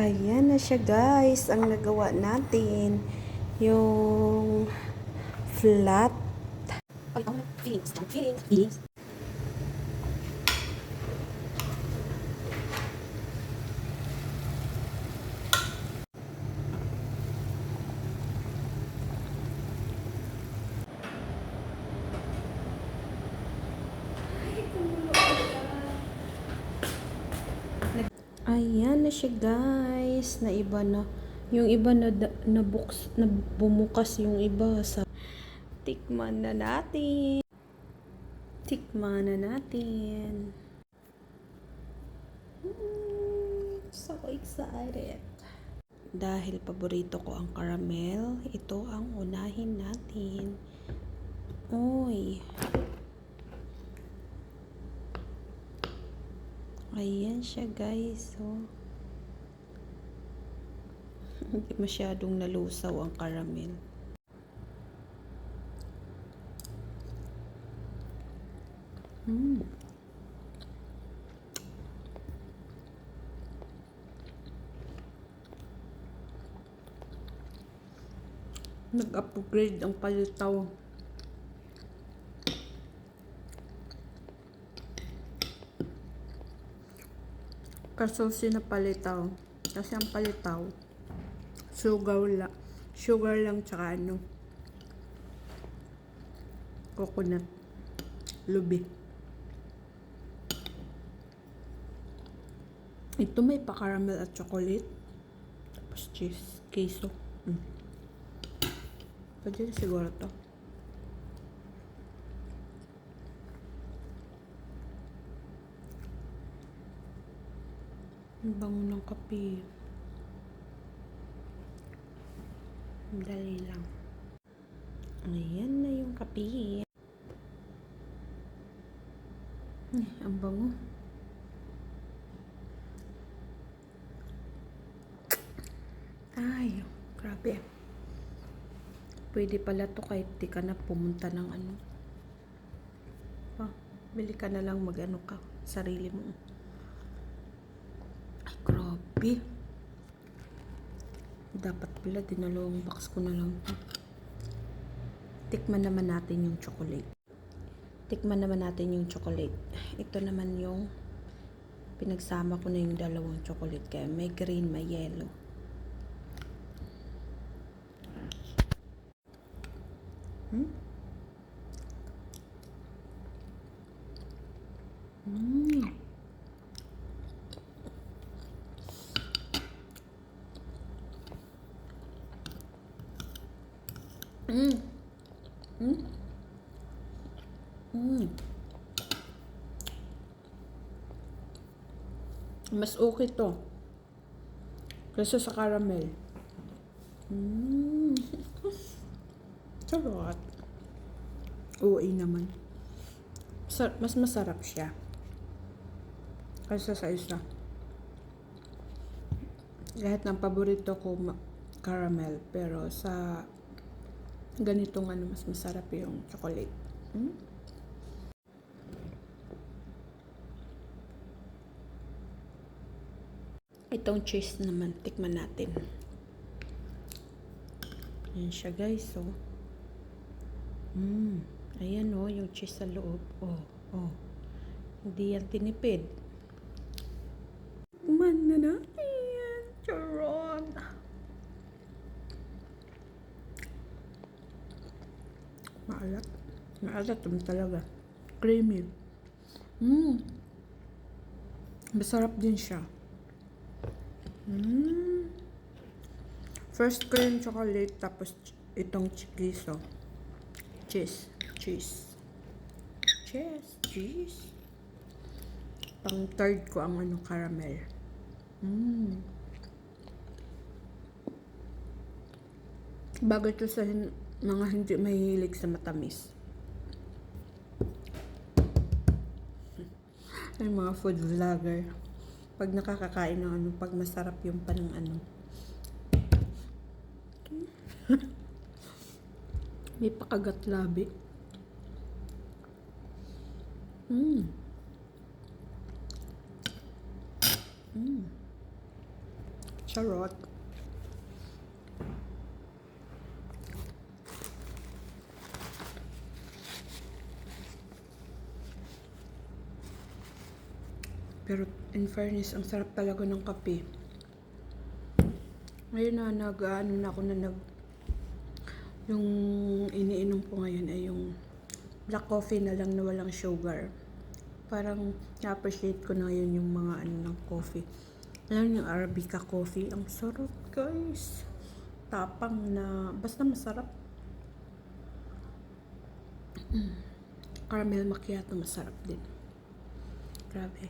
Ayan na siya guys, ang nagawa natin. Yung flat. Feelings. Ayan na siya guys, na iba na. Yung iba na bumukas yung iba sa tikman na natin. Tikman na natin. So excited. Dahil paborito ko ang caramel, ito ang unahin natin. Uy. Ayan siya guys. So, hindi masyadong nalusaw ang caramel. Nag-upgrade ang palitaw. Kaso sinapalitaw. Kasi ang palitaw, sugar lang tsaka coconut, lubi. Ito may pa-caramel at chocolate. Tapos cheese, queso. Pwede na siguro to. Ang bango ng kape. Dali lang. Ayan na yung kape. Ang bango. Ay, grabe. Pwede pala to kahit di ka na pumunta ng bili ka na lang ka, sarili mo. Ay, grabe. Dapat pala dinalawang box ko na lang to. Tikman naman natin yung chocolate. Ito naman yung pinagsama ko na yung dalawang chocolate. Kaya may green, may yellow. Mas okay to kaysa sa caramel. Sarap. OA naman. Mas masarap siya kaysa sa isa. Lahat ng paborito ko caramel, pero sa ganitong mas masarap yung chocolate. Itong cheese naman, tikman natin. Ayan siya guys, so. Ayan yung cheese sa loob. Hindi yan tinipid. Tikman na natin. Charot. Maalat. Maalat naman talaga. Creamy. Masarap din siya. First ko yung chocolate, tapos itong queso. Cheese. Pang third ko ang caramel. Bagay to sa mga hindi mahilig sa matamis. Yung mga food vlogger, pag nakakakain ng pag masarap yung panang may pakagat labi. Charot. Pero in fairness, ang sarap talaga ng kape. Ngayon na yung iniinom ko ngayon ay yung black coffee na lang na walang sugar. Parang na-appreciate ko na yun yung mga ng coffee. Alam yung Arabica coffee, ang sarap guys. Tapang na, basta masarap. Caramel macchiato masarap din. Grabe.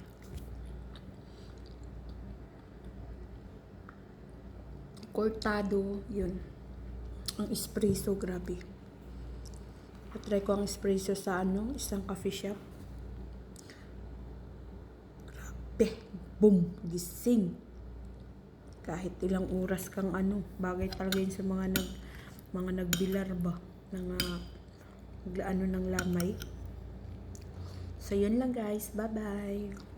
Cortado, yun. Ang espresso, grabe. Try ko ang espresso sa isang coffee shop. Grabe. Boom. Gising. Kahit ilang oras kang bagay talaga yun sa mga nagbilar ba. Ng lamay. So, yun lang guys. Bye-bye.